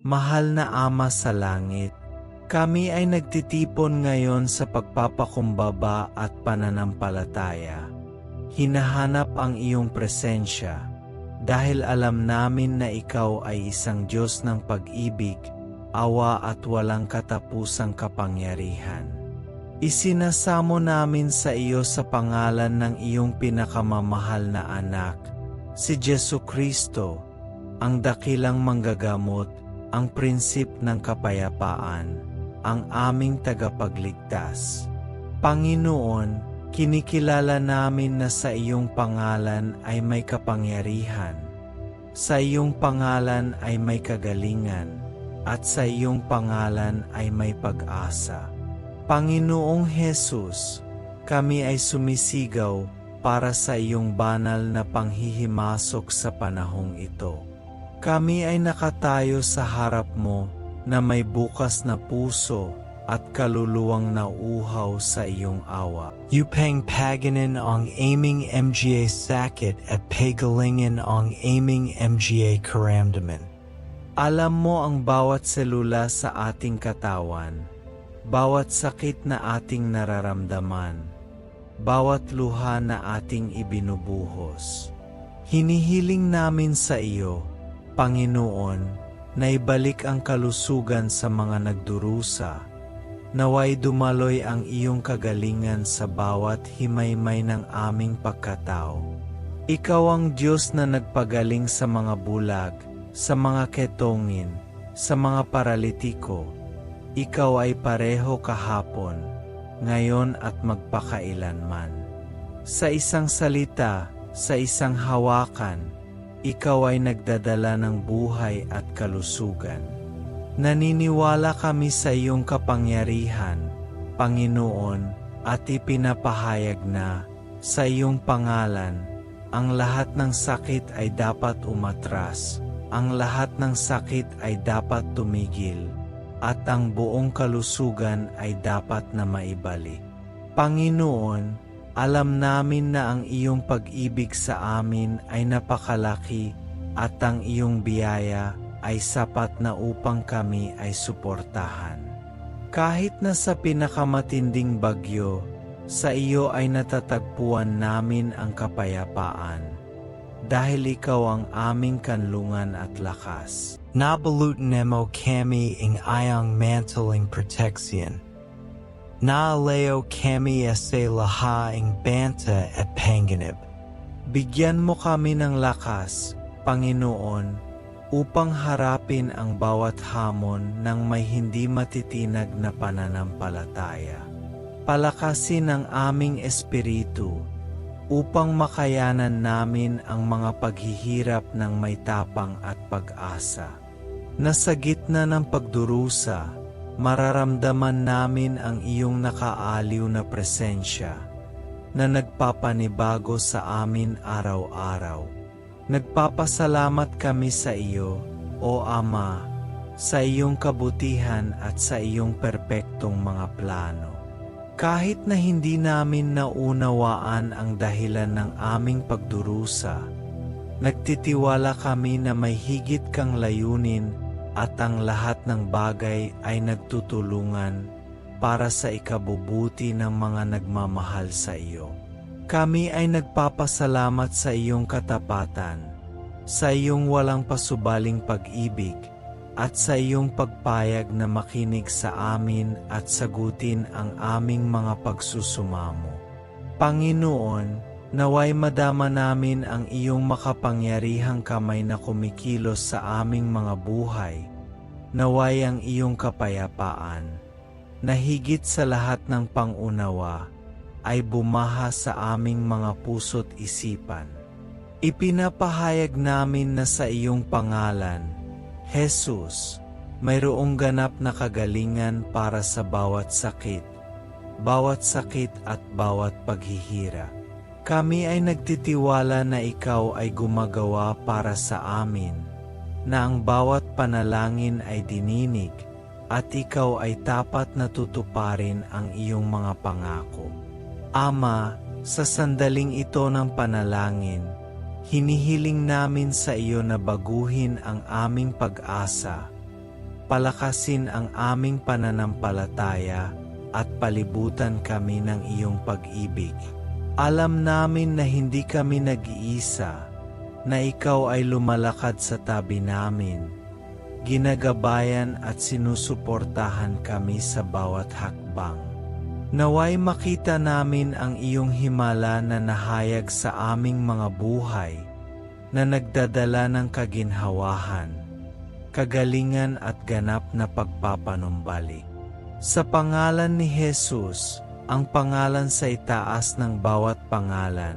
Mahal na Ama sa langit, kami ay nagtitipon ngayon sa pagpapakumbaba at pananampalataya. Hinahanap ang iyong presensya dahil alam namin na ikaw ay isang Diyos ng pag-ibig, awa at walang katapusang kapangyarihan. Isinasamo namin sa iyo sa pangalan ng iyong pinakamamahal na anak, si Jesucristo, ang dakilang manggagamot, ang prinsip ng kapayapaan, ang aming tagapagligtas. Panginoon, kinikilala namin na sa iyong pangalan ay may kapangyarihan, sa iyong pangalan ay may kagalingan, at sa iyong pangalan ay may pag-asa. Panginoong Hesus, kami ay sumisigaw para sa iyong banal na panghihimasok sa panahong ito. Kami ay nakatayo sa harap mo na may bukas na puso at kaluluwang nauuhaw sa iyong awa. Upang paganin ang aming mga sakit at pagalingin ang aming mga karamdaman. Alam mo ang bawat selula sa ating katawan, bawat sakit na ating nararamdaman, bawat luha na ating ibinubuhos. Hinihiling namin sa iyo, Panginoon, na ibalik ang kalusugan sa mga nagdurusa. Naway dumaloy ang iyong kagalingan sa bawat himaymay ng aming pagkatao. Ikaw ang Diyos na nagpagaling sa mga bulag, sa mga ketongin, sa mga paralitiko. Ikaw ay pareho kahapon, ngayon at magpakailanman. Sa isang salita, sa isang hawakan, ikaw ay nagdadala ng buhay at kalusugan. Naniniwala kami sa iyong kapangyarihan, Panginoon, at ipinapahayag na, sa iyong pangalan, ang lahat ng sakit ay dapat umatras, ang lahat ng sakit ay dapat tumigil, at ang buong kalusugan ay dapat na maibalik. Panginoon, alam namin na ang iyong pag-ibig sa amin ay napakalaki at ang iyong biyaya ay sapat na upang kami ay suportahan. Kahit na sa pinakamatinding bagyo, sa iyo ay natatagpuan namin ang kapayapaan, dahil ikaw ang aming kanlungan at lakas. Nabalutan mo kami ang iyong manteling proteksyon. Naaleo kami sa lahaing banta at panganib. Bigyan mo kami ng lakas, Panginoon, upang harapin ang bawat hamon ng may hindi matitinag na pananampalataya. Palakasin ang aming espiritu, upang makayanan namin ang mga paghihirap ng may tapang at pag-asa. Na sa gitna ng pagdurusa, mararamdaman namin ang iyong nakaaliw na presensya na nagpapanibago sa amin araw-araw. Nagpapasalamat kami sa iyo, O Ama, sa iyong kabutihan at sa iyong perpektong mga plano. Kahit na hindi namin naunawaan ang dahilan ng aming pagdurusa, nagtitiwala kami na may higit kang layunin at ang lahat ng bagay ay nagtutulungan para sa ikabubuti ng mga nagmamahal sa iyo. Kami ay nagpapasalamat sa iyong katapatan, sa iyong walang pasubaling pag-ibig, at sa iyong pagpayag na makinig sa amin at sagutin ang aming mga pagsusumamo. Panginoon, naway madama namin ang iyong makapangyarihang kamay na kumikilos sa aming mga buhay. Naway ang iyong kapayapaan, na higit sa lahat ng pangunawa, ay bumaha sa aming mga puso't isipan. Ipinapahayag namin na sa iyong pangalan, Jesus, mayroong ganap na kagalingan para sa bawat sakit at bawat paghihirap. Kami ay nagtitiwala na ikaw ay gumagawa para sa amin, na ang bawat panalangin ay dininig, at ikaw ay tapat na tutuparin ang iyong mga pangako. Ama, sa sandaling ito ng panalangin, hinihiling namin sa iyo na baguhin ang aming pag-asa, palakasin ang aming pananampalataya at palibutan kami ng iyong pag-ibig. Alam namin na hindi kami nag-iisa, na ikaw ay lumalakad sa tabi namin, ginagabayan at sinusuportahan kami sa bawat hakbang. Naway makita namin ang iyong himala na nahayag sa aming mga buhay, na nagdadala ng kaginhawahan, kagalingan at ganap na pagpapanumbalik. Sa pangalan ni Jesus, ang pangalan sa itaas ng bawat pangalan,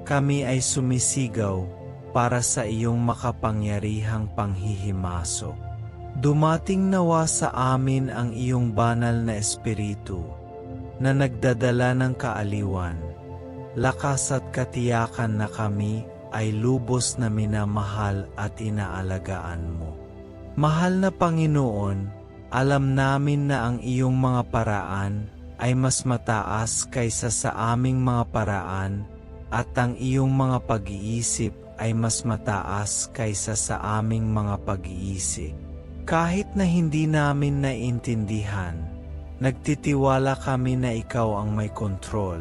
kami ay sumisigaw para sa iyong makapangyarihang panghihimasok. Dumating nawa sa amin ang iyong banal na espiritu, na nagdadala ng kaaliwan, lakas at katiyakan na kami ay lubos na minamahal at inaalagaan mo. Mahal na Panginoon, alam namin na ang iyong mga paraan ay mas mataas kaysa sa aming mga paraan at ang iyong mga pag-iisip ay mas mataas kaysa sa aming mga pag-iisip. Kahit na hindi namin naiintindihan, nagtitiwala kami na ikaw ang may kontrol,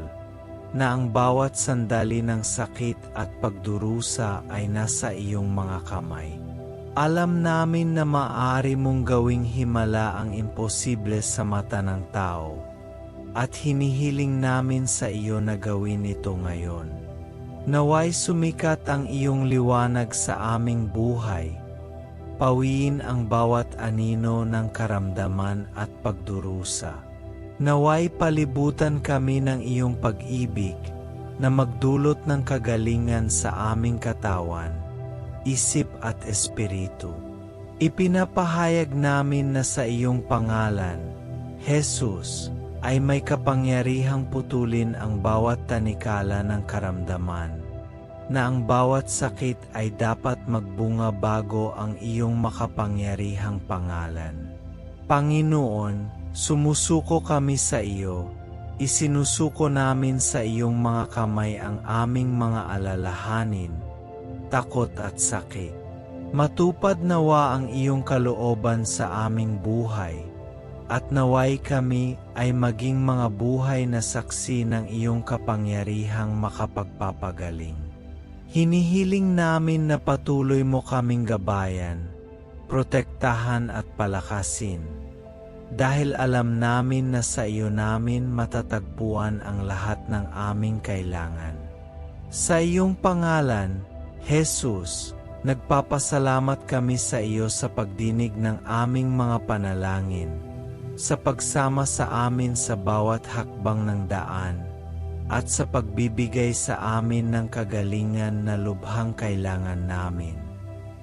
na ang bawat sandali ng sakit at pagdurusa ay nasa iyong mga kamay. Alam namin na maaari mong gawing himala ang imposible sa mata ng tao, at hinihiling namin sa iyo na gawin ito ngayon. Naway sumikat ang iyong liwanag sa aming buhay, pawiin ang bawat anino ng karamdaman at pagdurusa. Naway palibutan kami ng iyong pag-ibig na magdulot ng kagalingan sa aming katawan, isip at espiritu. Ipinapahayag namin na sa iyong pangalan, Jesus, ay may kapangyarihang putulin ang bawat tanikala ng karamdaman, na ang bawat sakit ay dapat magbunga bago ang iyong makapangyarihang pangalan. Panginoon, sumusuko kami sa iyo, isinusuko namin sa iyong mga kamay ang aming mga alalahanin, takot at sakit. Matupad nawa ang iyong kalooban sa aming buhay, at naway kami ay maging mga buhay na saksi ng iyong kapangyarihang makapagpapagaling. Hinihiling namin na patuloy mo kaming gabayan, protektahan at palakasin, dahil alam namin na sa iyo namin matatagpuan ang lahat ng aming kailangan. Sa iyong pangalan, Jesus, nagpapasalamat kami sa iyo sa pagdinig ng aming mga panalangin, sa pagsama sa amin sa bawat hakbang ng daan, at sa pagbibigay sa amin ng kagalingan na lubhang kailangan namin.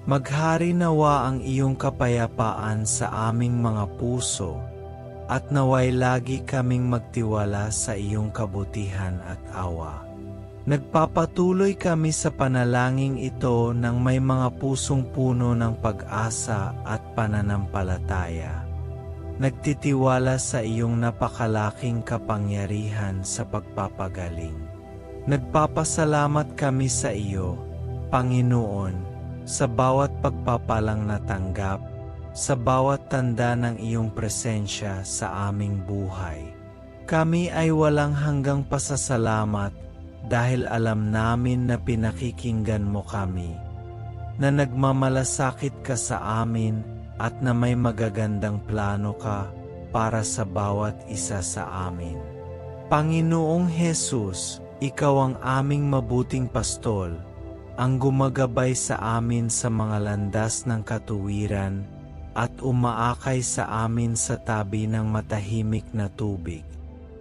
Maghari nawa ang iyong kapayapaan sa aming mga puso, at naway lagi kaming magtiwala sa iyong kabutihan at awa. Nagpapatuloy kami sa panalangin ito ng may mga pusong puno ng pag-asa at pananampalataya. Nagtitiwala sa iyong napakalaking kapangyarihan sa pagpapagaling. Nagpapasalamat kami sa iyo, Panginoon, sa bawat pagpapalang natanggap, sa bawat tanda ng iyong presensya sa aming buhay. Kami ay walang hanggang pasasalamat dahil alam namin na pinakikinggan mo kami, na nagmamalasakit ka sa amin at na may magagandang plano ka para sa bawat isa sa amin. Panginoong Jesus, ikaw ang aming mabuting pastol, ang gumagabay sa amin sa mga landas ng katuwiran at umaakay sa amin sa tabi ng matahimik na tubig.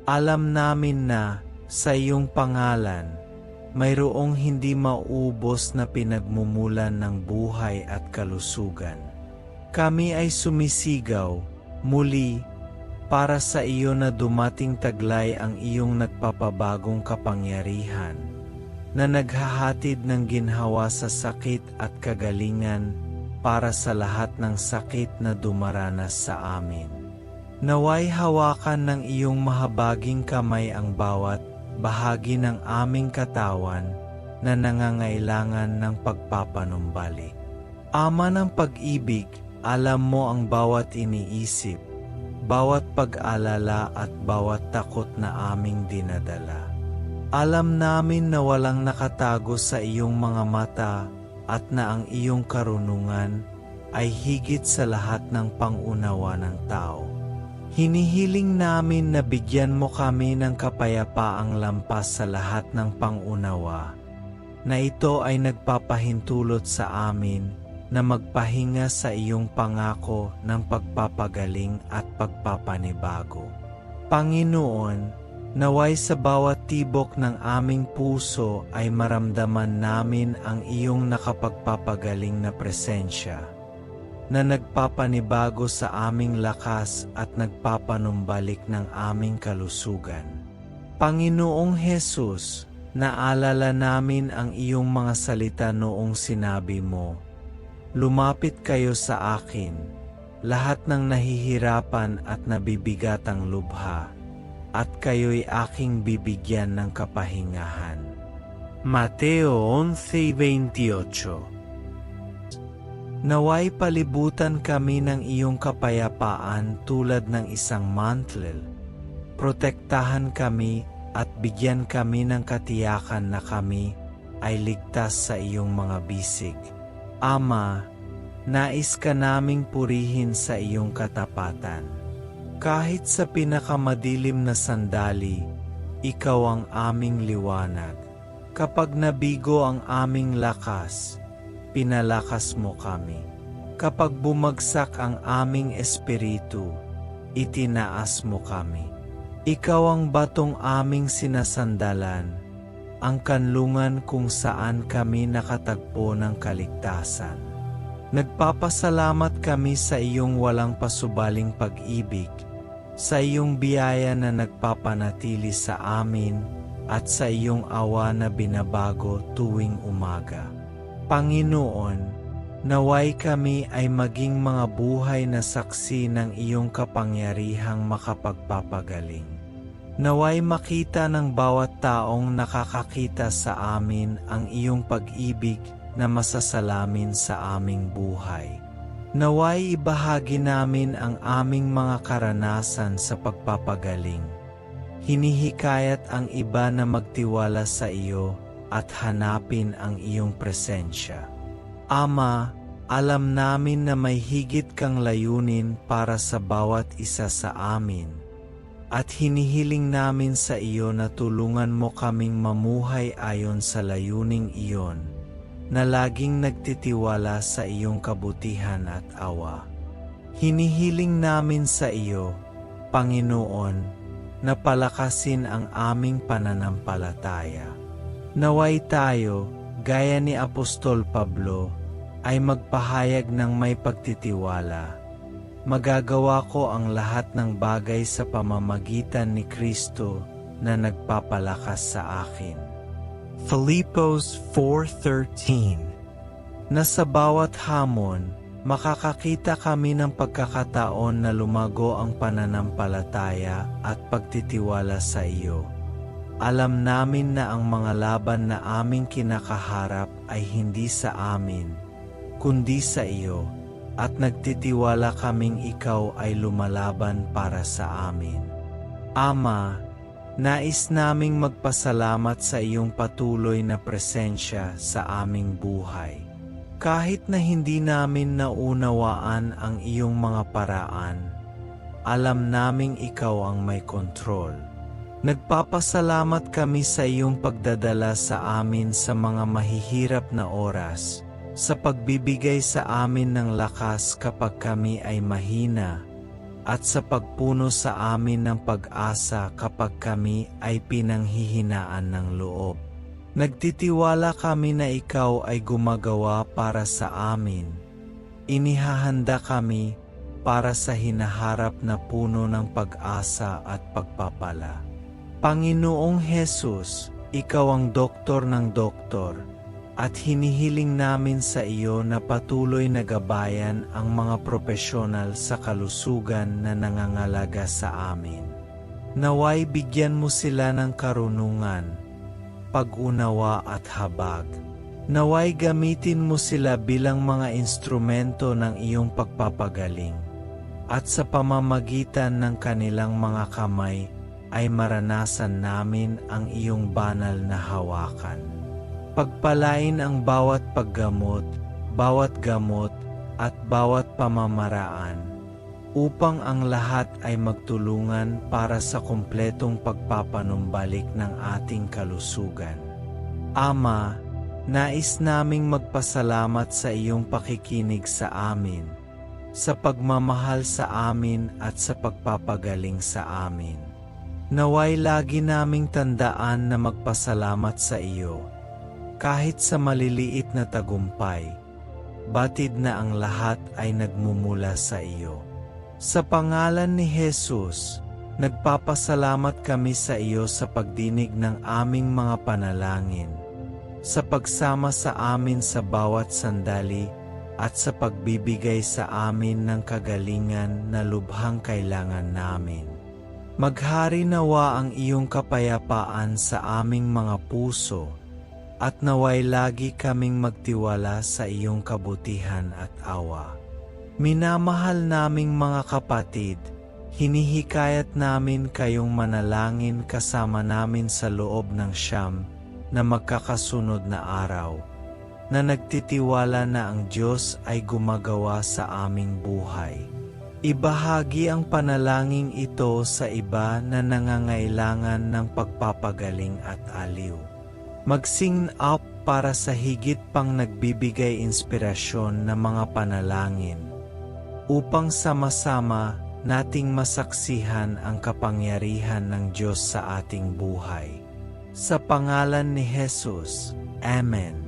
Alam namin na sa iyong pangalan, mayroong hindi maubos na pinagmumulan ng buhay at kalusugan. Kami ay sumisigaw, muli, para sa iyo na dumating taglay ang iyong nagpapabagong kapangyarihan, na naghahatid ng ginhawa sa sakit at kagalingan para sa lahat ng sakit na dumaranas sa amin. Naway hawakan ng iyong mahabaging kamay ang bawat bahagi ng aming katawan na nangangailangan ng pagpapanumbalik. Ama ng pag-ibig, Alam mo ang bawat iniisip, bawat pag-alala at bawat takot na aming dinadala. Alam namin na walang nakatago sa iyong mga mata at na ang iyong karunungan ay higit sa lahat ng pangunawa ng tao. Hinihiling namin na bigyan mo kami ng kapayapaang lampas sa lahat ng pangunawa, na ito ay nagpapahintulot sa amin na magpahinga sa iyong pangako ng pagpapagaling at pagpapanibago. Panginoon, naway sa bawat tibok ng aming puso ay maramdaman namin ang iyong nakapagpapagaling na presensya, na nagpapanibago sa aming lakas at nagpapanumbalik ng aming kalusugan. Panginoong Hesus, naalala namin ang iyong mga salita noong sinabi mo, "Lumapit kayo sa akin, lahat ng nahihirapan at nabibigatang lubha, at kayo'y aking bibigyan ng kapahingahan." Mateo 11:28. Naway palibutan kami ng iyong kapayapaan tulad ng isang mantle. Protektahan kami at bigyan kami ng katiyakan na kami ay ligtas sa iyong mga bisig. Ama, nais ka naming purihin sa iyong katapatan. Kahit sa pinakamadilim na sandali, ikaw ang aming liwanag. Kapag nabigo ang aming lakas, pinalakas mo kami. Kapag bumagsak ang aming espiritu, itinaas mo kami. Ikaw ang batong aming sinasandalan, ang kanlungan kung saan kami nakatagpo ng kaligtasan. Nagpapasalamat kami sa iyong walang pasubaling pag-ibig, sa iyong biyaya na nagpapanatili sa amin, at sa iyong awa na binabago tuwing umaga. Panginoon, naway kami ay maging mga buhay na saksi ng iyong kapangyarihang makapagpapagaling. Naway makita ng bawat taong nakakakita sa amin ang iyong pag-ibig na masasalamin sa aming buhay. Naway ibahagi namin ang aming mga karanasan sa pagpapagaling. Hinihikayat ang iba na magtiwala sa iyo at hanapin ang iyong presensya. Ama, alam namin na may higit kang layunin para sa bawat isa sa amin, at hinihiling namin sa iyo na tulungan mo kaming mamuhay ayon sa layuning iyon, na laging nagtitiwala sa iyong kabutihan at awa. Hinihiling namin sa iyo, Panginoon, na palakasin ang aming pananampalataya. Naway tayo, gaya ni Apostol Pablo, ay magpahayag ng may pagtitiwala. Magagawa ko ang lahat ng bagay sa pamamagitan ni Kristo na nagpapalakas sa akin. Filipos 4:13. Na sa bawat hamon, makakakita kami ng pagkakataon na lumago ang pananampalataya at pagtitiwala sa iyo. Alam namin na ang mga laban na aming kinakaharap ay hindi sa amin, kundi sa iyo, at nagtitiwala kaming ikaw ay lumalaban para sa amin. Ama, nais naming magpasalamat sa iyong patuloy na presensya sa aming buhay. Kahit na hindi namin naunawaan ang iyong mga paraan, alam naming ikaw ang may kontrol. Nagpapasalamat kami sa iyong pagdadala sa amin sa mga mahihirap na oras, sa pagbibigay sa amin ng lakas kapag kami ay mahina, at sa pagpuno sa amin ng pag-asa kapag kami ay pinanghihinaan ng loob. Nagtitiwala kami na ikaw ay gumagawa para sa amin. Inihahanda kami para sa hinaharap na puno ng pag-asa at pagpapala. Panginoong Hesus, ikaw ang doktor ng doktor, at hinihiling namin sa iyo na patuloy na gabayan ang mga profesional sa kalusugan na nangangalaga sa amin. Naway bigyan mo sila ng karunungan, pag-unawa at habag, Naway gamitin mo sila bilang mga instrumento ng iyong pagpapagaling, at sa pamamagitan ng kanilang mga kamay ay maranasan namin ang iyong banal na hawakan. Pagpalain ang bawat paggamot, bawat gamot, at bawat pamamaraan, upang ang lahat ay magtulungan para sa kumpletong pagpapanumbalik ng ating kalusugan. Ama, nais naming magpasalamat sa iyong pakikinig sa amin, sa pagmamahal sa amin at sa pagpapagaling sa amin. Naway lagi naming tandaan na magpasalamat sa iyo, kahit sa maliliit na tagumpay, batid na ang lahat ay nagmumula sa iyo. Sa pangalan ni Jesus, nagpapasalamat kami sa iyo sa pagdinig ng aming mga panalangin, sa pagsama sa amin sa bawat sandali at sa pagbibigay sa amin ng kagalingan na lubhang kailangan namin. Maghari nawa ang iyong kapayapaan sa aming mga puso at naway lagi kaming magtiwala sa iyong kabutihan at awa. Minamahal naming mga kapatid, hinihikayat namin kayong manalangin kasama namin sa loob ng siyam na magkakasunod na araw, na nagtitiwala na ang Diyos ay gumagawa sa aming buhay. Ibahagi ang panalangin ito sa iba na nangangailangan ng pagpapagaling at aliw. Mag-sign up para sa higit pang nagbibigay inspirasyon na mga panalangin, upang sama-sama nating masaksihan ang kapangyarihan ng Diyos sa ating buhay. Sa pangalan ni Jesus, Amen.